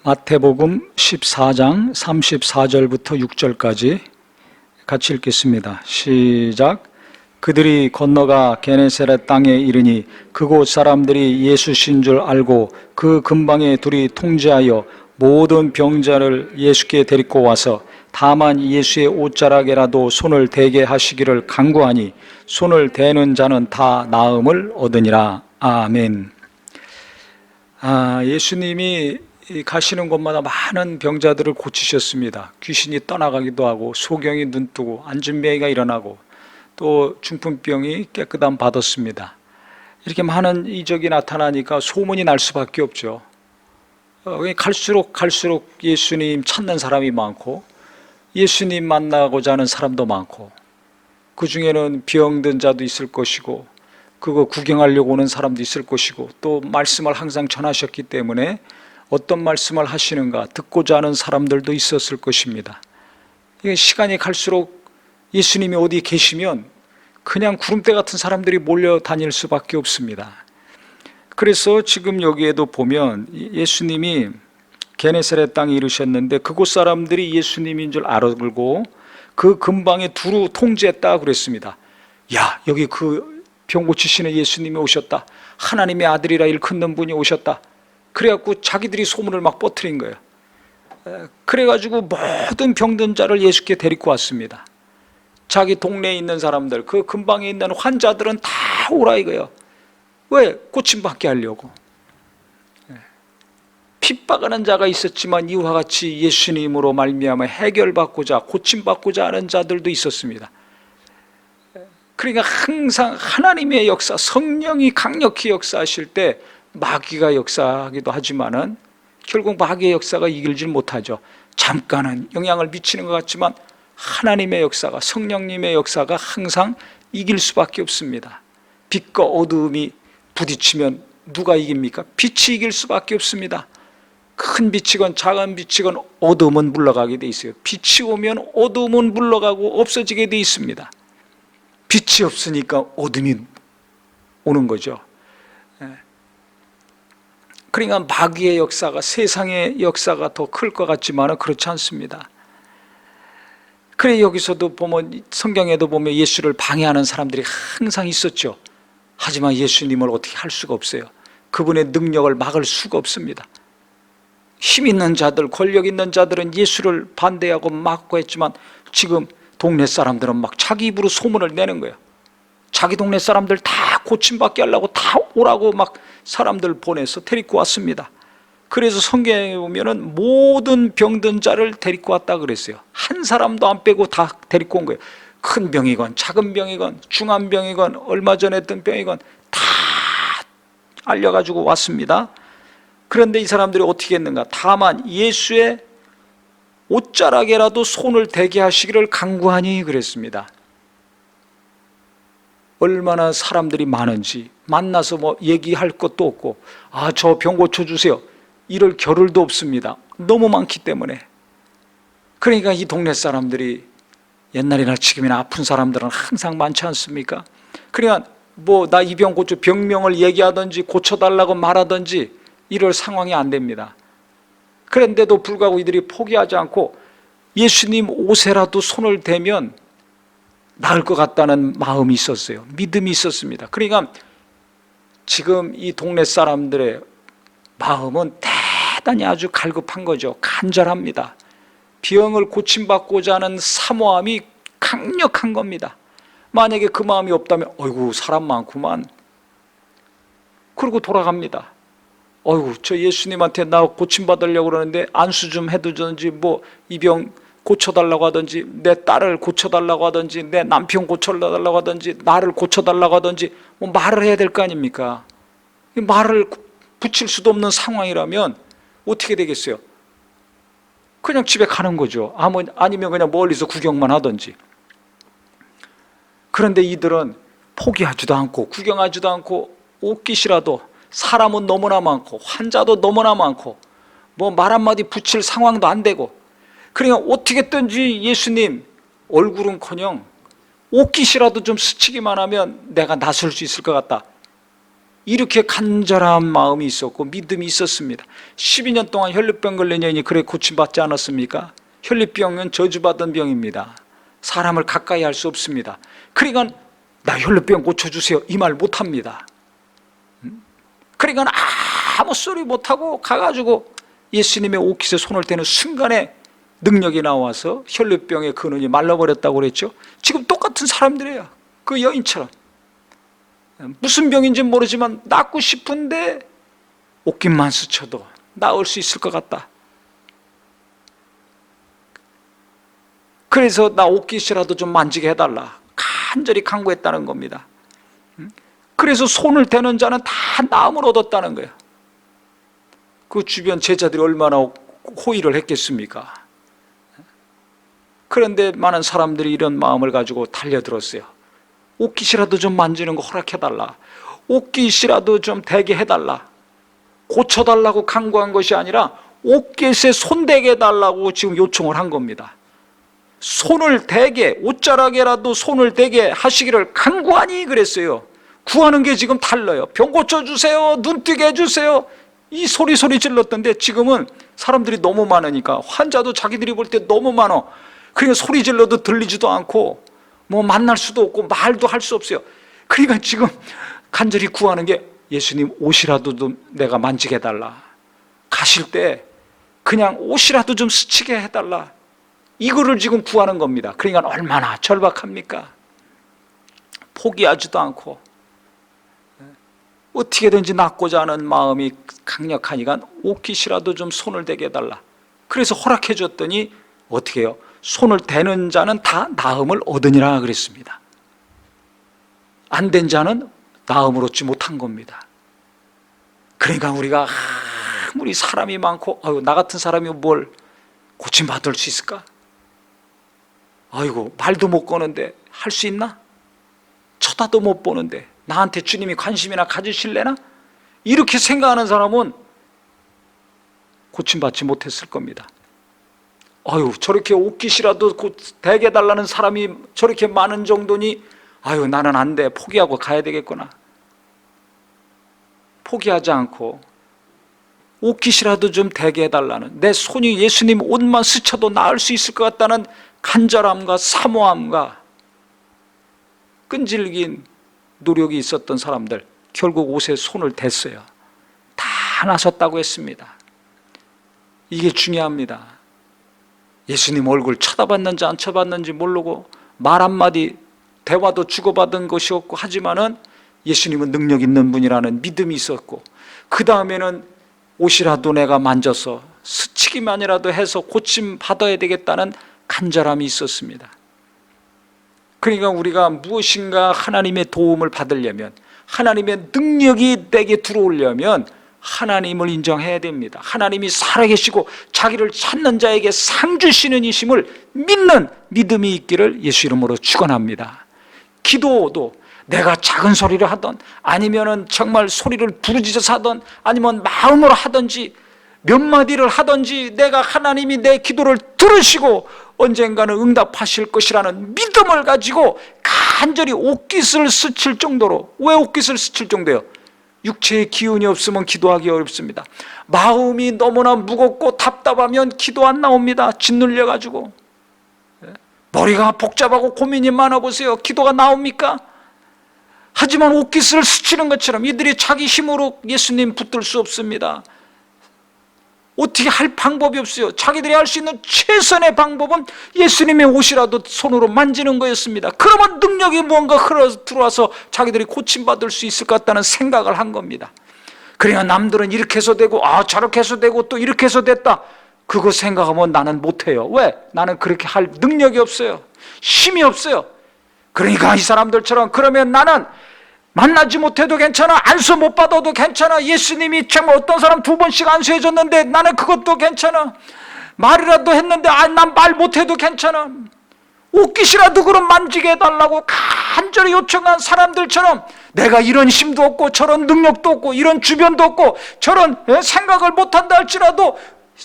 마태복음 14장 34절부터 6절까지 같이 읽겠습니다. 시작. 그들이 건너가 게네사렛 땅에 이르니 그곳 사람들이 예수신 줄 알고 그 근방에 둘이 통제하여 모든 병자를 예수께 데리고 와서 다만 예수의 옷자락에라도 손을 대게 하시기를 간구하니 손을 대는 자는 다 나음을 얻으니라. 아멘. 예수님이 가시는 곳마다 많은 병자들을 고치셨습니다. 귀신이 떠나가기도 하고 소경이 눈뜨고 안진뱅이가 일어나고 또 중풍병이 깨끗함 받았습니다. 이렇게 많은 이적이 나타나니까 소문이 날 수밖에 없죠. 갈수록 예수님 찾는 사람이 많고 예수님 만나고자 하는 사람도 많고, 그 중에는 병든 자도 있을 것이고 그거 구경하려고 오는 사람도 있을 것이고, 또 말씀을 항상 전하셨기 때문에 어떤 말씀을 하시는가 듣고자 하는 사람들도 있었을 것입니다. 시간이 갈수록 예수님이 어디 계시면 그냥 구름대 같은 사람들이 몰려다닐 수밖에 없습니다. 그래서 지금 여기에도 보면 예수님이 게네사렛 땅에 이르셨는데 그곳 사람들이 예수님인 줄 알고 그 근방에 두루 통제했다 그랬습니다. 야, 여기 그 병 고치시는 예수님이 오셨다. 하나님의 아들이라 일컫는 분이 오셨다. 그래갖고 자기들이 소문을 막 퍼뜨린 거예요. 그래가지고 모든 병든 자를 예수께 데리고 왔습니다. 자기 동네에 있는 사람들, 그 근방에 있는 환자들은 다 오라 이거예요. 왜? 고침받게 하려고. 핍박하는 자가 있었지만 이와 같이 예수님으로 말미암아 해결받고자, 고침받고자 하는 자들도 있었습니다. 그러니까 항상 하나님의 역사, 성령이 강력히 역사하실 때 마귀가 역사하기도 하지만은 결국 마귀의 역사가 이길질 못하죠. 잠깐은 영향을 미치는 것 같지만 하나님의 역사가, 성령님의 역사가 항상 이길 수밖에 없습니다. 빛과 어두움이 부딪히면 누가 이깁니까? 빛이 이길 수밖에 없습니다. 큰 빛이건 작은 빛이건 어두움은 물러가게 돼 있어요. 빛이 오면 어두움은 물러가고 없어지게 돼 있습니다. 빛이 없으니까 어둠이 오는 거죠. 그러니까 마귀의 역사가, 세상의 역사가 더 클 것 같지만 그렇지 않습니다. 그래, 여기서도 보면, 성경에도 보면 예수를 방해하는 사람들이 항상 있었죠. 하지만 예수님을 어떻게 할 수가 없어요. 그분의 능력을 막을 수가 없습니다. 힘 있는 자들, 권력 있는 자들은 예수를 반대하고 막고 했지만 지금 동네 사람들은 막 자기 입으로 소문을 내는 거예요. 자기 동네 사람들 다 고침받게 하려고 다 오라고 막 사람들 보내서 데리고 왔습니다. 그래서 성경에 보면은 모든 병든 자를 데리고 왔다 그랬어요. 한 사람도 안 빼고 다 데리고 온 거예요. 큰 병이건 작은 병이건 중한 병이건 얼마 전에 했던 병이건 다 알려가지고 왔습니다. 그런데 이 사람들이 어떻게 했는가? 다만 예수의 옷자락에라도 손을 대게 하시기를 간구하니 그랬습니다. 얼마나 사람들이 많은지, 만나서 뭐 얘기할 것도 없고, 저 병 고쳐주세요, 이럴 겨를도 없습니다. 너무 많기 때문에. 그러니까 이 동네 사람들이 옛날이나 지금이나 아픈 사람들은 항상 많지 않습니까? 그러니까 나 이 병 고쳐, 병명을 얘기하든지 고쳐달라고 말하든지 이럴 상황이 안 됩니다. 그런데도 불구하고 이들이 포기하지 않고 예수님 옷에라도 손을 대면 나을 것 같다는 마음이 있었어요. 믿음이 있었습니다. 그러니까 지금 이 동네 사람들의 마음은 대단히 아주 갈급한 거죠. 간절합니다. 병을 고침받고자 하는 사모함이 강력한 겁니다. 만약에 그 마음이 없다면 어이구 사람 많구만, 그러고 돌아갑니다. 어이구 저 예수님한테 나 고침받으려고 그러는데 안수 좀 해두든지, 이 병 고쳐달라고 하든지, 내 딸을 고쳐달라고 하든지, 내 남편 고쳐달라고 하든지, 나를 고쳐달라고 하든지 말을 해야 될 거 아닙니까? 말을 붙일 수도 없는 상황이라면 어떻게 되겠어요? 그냥 집에 가는 거죠. 아니면 그냥 멀리서 구경만 하든지. 그런데 이들은 포기하지도 않고 구경하지도 않고 옷깃이라도, 사람은 너무나 많고 환자도 너무나 많고 말 한마디 붙일 상황도 안 되고, 그러니까 어떻게든지 예수님 얼굴은커녕 옷깃이라도 좀 스치기만 하면 내가 나설 수 있을 것 같다. 이렇게 간절한 마음이 있었고 믿음이 있었습니다. 12년 동안 혈류병 걸린 여인이 그래 고침받지 않았습니까? 혈류병은 저주받은 병입니다. 사람을 가까이 할 수 없습니다. 그러니까 나 혈류병 고쳐주세요 이 말 못합니다. 그러니까 아무 소리 못하고 가가지고 예수님의 옷깃에 손을 대는 순간에 능력이 나와서 혈류병의 근원이 말라버렸다고 그랬죠. 지금 똑같은 사람들이에요. 그 여인처럼 무슨 병인지 모르지만 낫고 싶은데 옷깃만 스쳐도 나을 수 있을 것 같다. 그래서 나 옷깃이라도 좀 만지게 해달라 간절히 간구했다는 겁니다. 그래서 손을 대는 자는 다 나음을 얻었다는 거예요. 그 주변 제자들이 얼마나 호의를 했겠습니까? 그런데 많은 사람들이 이런 마음을 가지고 달려들었어요. 옷깃이라도 좀 만지는 거 허락해달라, 옷깃이라도 좀 대게 해달라, 고쳐달라고 간구한 것이 아니라 옷깃에 손대게 해달라고 지금 요청을 한 겁니다. 손을 대게, 옷자락에라도 손을 대게 하시기를 간구하니 그랬어요. 구하는 게 지금 달라요. 병 고쳐주세요, 눈 뜨게 해주세요, 이 소리 질렀던데 지금은 사람들이 너무 많으니까 환자도 자기들이 볼 때 너무 많아. 그러니까 소리 질러도 들리지도 않고 뭐 만날 수도 없고 말도 할 수 없어요. 그러니까 지금 간절히 구하는 게 예수님 옷이라도 좀 내가 만지게 해달라, 가실 때 그냥 옷이라도 좀 스치게 해달라, 이거를 지금 구하는 겁니다. 그러니까 얼마나 절박합니까? 포기하지도 않고 어떻게든지 낫고자 하는 마음이 강력하니까 옷깃이라도 좀 손을 대게 해달라. 그래서 허락해 줬더니 어떻게 해요? 손을 대는 자는 다 나음을 얻으니라 그랬습니다. 안 된 자는 나음을 얻지 못한 겁니다. 그러니까 우리가 아무리 사람이 많고 나 같은 사람이 뭘 고침받을 수 있을까? 아이고 말도 못 거는데 할 수 있나? 쳐다도 못 보는데 나한테 주님이 관심이나 가지실래나? 이렇게 생각하는 사람은 고침받지 못했을 겁니다. 아유 저렇게 옷깃이라도 대게 달라는 사람이 저렇게 많은 정도니 아유 나는 안 돼, 포기하고 가야 되겠구나. 포기하지 않고 옷깃이라도 좀 대게 해달라는, 내 손이 예수님 옷만 스쳐도 나을 수 있을 것 같다는 간절함과 사모함과 끈질긴 노력이 있었던 사람들, 결국 옷에 손을 댔어요. 다 나섰다고 했습니다. 이게 중요합니다. 예수님 얼굴 쳐다봤는지 안 쳐다봤는지 모르고 말 한마디 대화도 주고받은 것이 없고 하지만은 예수님은 능력 있는 분이라는 믿음이 있었고, 그 다음에는 옷이라도 내가 만져서 스치기만이라도 해서 고침 받아야 되겠다는 간절함이 있었습니다. 그러니까 우리가 무엇인가 하나님의 도움을 받으려면, 하나님의 능력이 내게 들어오려면 하나님을 인정해야 됩니다. 하나님이 살아계시고 자기를 찾는 자에게 상 주시는 이심을 믿는 믿음이 있기를 예수 이름으로 축원합니다. 기도도 내가 작은 소리를 하던 아니면은 정말 소리를 부르짖어서 하던 아니면 마음으로 하든지 몇 마디를 하든지 내가 하나님이 내 기도를 들으시고 언젠가는 응답하실 것이라는 믿음을 가지고 간절히 옷깃을 스칠 정도로. 왜 옷깃을 스칠 정도예요? 육체의 기운이 없으면 기도하기 어렵습니다. 마음이 너무나 무겁고 답답하면 기도 안 나옵니다. 짓눌려 가지고 머리가 복잡하고 고민이 많아 보세요. 기도가 나옵니까? 하지만 옷깃을 스치는 것처럼 이들이 자기 힘으로 예수님 붙들 수 없습니다. 어떻게 할 방법이 없어요. 자기들이 할 수 있는 최선의 방법은 예수님의 옷이라도 손으로 만지는 거였습니다. 그러면 능력이 무언가 흘러 들어와서 자기들이 고침받을 수 있을 것 같다는 생각을 한 겁니다. 그러니까 남들은 이렇게 해서 되고 저렇게 해서 되고 또 이렇게 해서 됐다, 그거 생각하면 나는 못해요. 왜? 나는 그렇게 할 능력이 없어요. 힘이 없어요. 그러니까 이 사람들처럼 그러면 나는 만나지 못해도 괜찮아, 안수 못 받아도 괜찮아, 예수님이 정말 어떤 사람 2번씩 안수해 줬는데 나는 그것도 괜찮아, 말이라도 했는데 난 말 못해도 괜찮아, 옷깃이라도 그럼 만지게 해달라고 간절히 요청한 사람들처럼 내가 이런 힘도 없고 저런 능력도 없고 이런 주변도 없고 저런 생각을 못한다 할지라도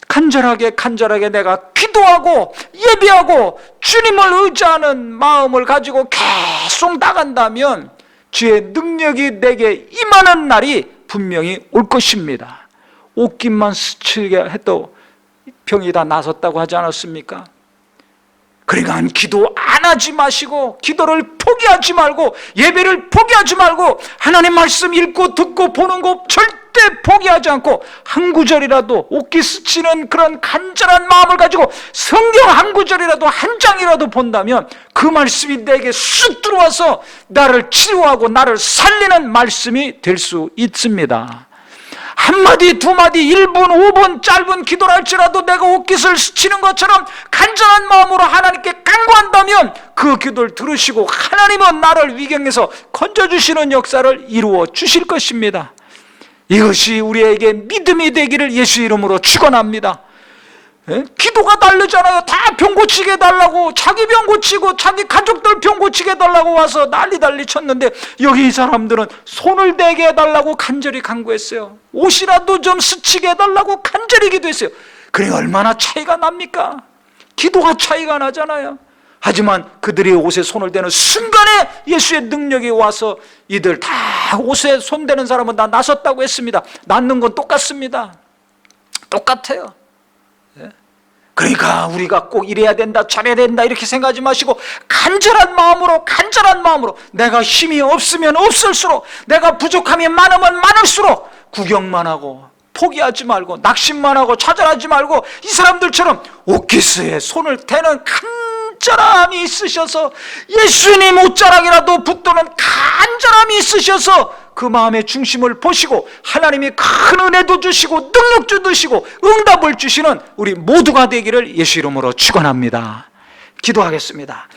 간절하게 내가 기도하고 예배하고 주님을 의지하는 마음을 가지고 계속 나간다면 주의 능력이 내게 임하는 날이 분명히 올 것입니다. 옷깃만 스치게 해도 병이 다 나섰다고 하지 않았습니까? 그러니까 기도 안 하지 마시고, 기도를 포기하지 말고, 예배를 포기하지 말고, 하나님 말씀 읽고 듣고 보는 거 절대 포기하지 않고, 한 구절이라도 옷깃 스치는 그런 간절한 마음을 가지고 성경 한 구절이라도, 한 장이라도 본다면 그 말씀이 내게 쑥 들어와서 나를 치유하고 나를 살리는 말씀이 될 수 있습니다. 한마디 두마디 1분 5분 짧은 기도를 할지라도 내가 옷깃을 스치는 것처럼 간절한 마음으로 하나님께 간구한다면 그 기도를 들으시고 하나님은 나를 위경에서 건져주시는 역사를 이루어 주실 것입니다. 이것이 우리에게 믿음이 되기를 예수 이름으로 축원합니다. 기도가 다르잖아요. 다 병 고치게 해달라고, 자기 병 고치고 자기 가족들 병 고치게 해달라고 와서 난리 쳤는데, 여기 이 사람들은 손을 대게 해달라고 간절히 간구했어요. 옷이라도 좀 스치게 해달라고 간절히 기도했어요. 그래 얼마나 차이가 납니까? 기도가 차이가 나잖아요. 하지만 그들이 옷에 손을 대는 순간에 예수의 능력이 와서 이들 다 옷에 손대는 사람은 다 나섰다고 했습니다. 낫는 건 똑같습니다. 똑같아요. 그러니까 우리가 꼭 이래야 된다, 저래야 된다 이렇게 생각하지 마시고 간절한 마음으로 내가 힘이 없으면 없을수록, 내가 부족함이 많으면 많을수록 구경만 하고 포기하지 말고 낙심만 하고 좌절하지 말고 이 사람들처럼 옷깃에 손을 대는 간절함이 있으셔서, 예수님 옷자락이라도 붙드는 간절함이 있으셔서 그 마음의 중심을 보시고 하나님이 큰 은혜도 주시고 능력도 주시고 응답을 주시는 우리 모두가 되기를 예수 이름으로 축원합니다. 기도하겠습니다.